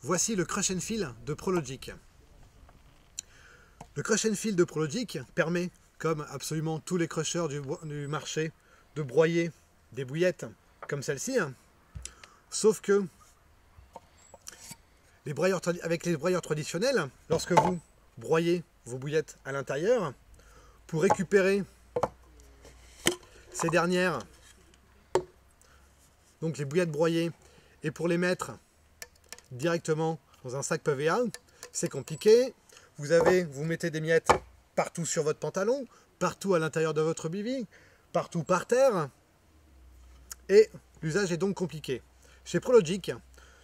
Voici le Crush and Fill de Prologic. Le Crush and Fill de Prologic permet, comme absolument tous les crushers du marché, de broyer des bouillettes comme celle-ci. Sauf que avec les broyeurs traditionnels, lorsque vous broyez vos bouillettes à l'intérieur, pour récupérer ces dernières, donc les bouillettes broyées, et pour les mettre directement dans un sac PVA, c'est compliqué. Vous mettez des miettes partout sur votre pantalon, partout à l'intérieur de votre bivy, partout par terre, et l'usage est donc compliqué. Chez Prologic,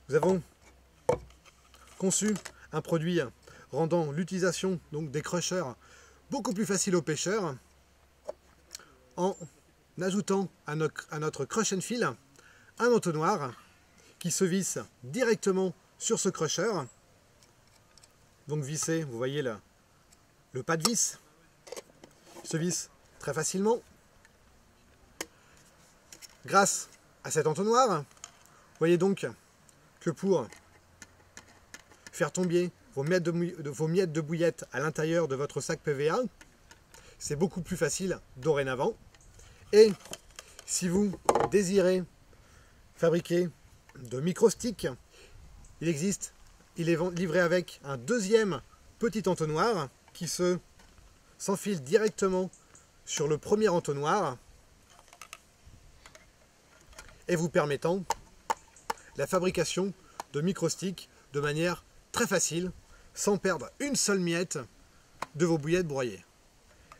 nous avons conçu un produit rendant l'utilisation des crushers beaucoup plus facile aux pêcheurs, en ajoutant à notre Crush and Fill un entonnoir qui se visse directement sur ce crusher. Donc vissé, vous voyez le pas de vis, se visse très facilement. Grâce à cet entonnoir, vous voyez donc que pour faire tomber vos miettes de bouillettes à l'intérieur de votre sac PVA, c'est beaucoup plus facile dorénavant. Et si vous désirez fabriquer de micro-sticks, il est livré avec un deuxième petit entonnoir qui s'enfile directement sur le premier entonnoir et vous permettant la fabrication de micro-sticks de manière très facile, sans perdre une seule miette de vos bouillettes broyées.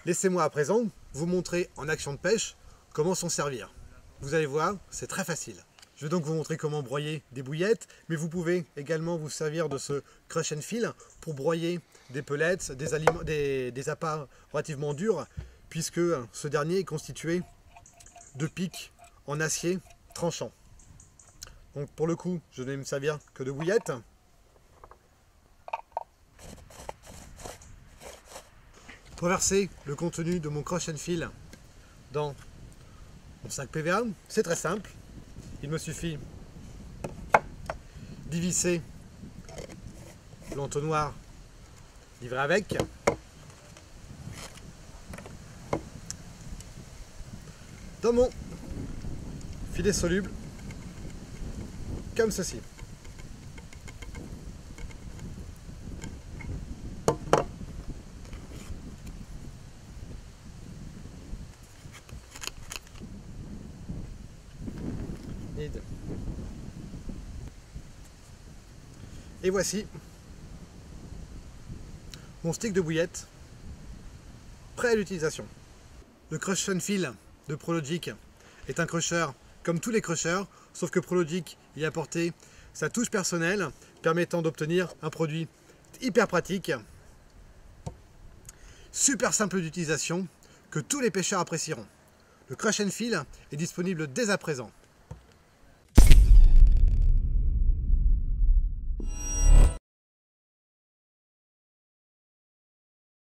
Laissez-moi à présent vous montrer en action de pêche comment s'en servir. Vous allez voir, c'est très facile. Je vais donc vous montrer comment broyer des bouillettes, mais vous pouvez également vous servir de ce Crush and Fill pour broyer des pellets, des appâts relativement durs, puisque ce dernier est constitué de pics en acier tranchant. Donc pour le coup, je ne vais me servir que de bouillettes. Pour verser le contenu de mon Crush and Fill dans mon sac PVA, c'est très simple. Il me suffit d'y visser l'entonnoir livré avec, dans mon filet soluble, comme ceci. Et voici mon stick de bouillette prêt à l'utilisation. Le Crush and Fill de Prologic est un crusher comme tous les crushers, sauf que Prologic y a apporté sa touche personnelle permettant d'obtenir un produit hyper pratique, super simple d'utilisation, que tous les pêcheurs apprécieront. Le Crush and Fill est disponible dès à présent.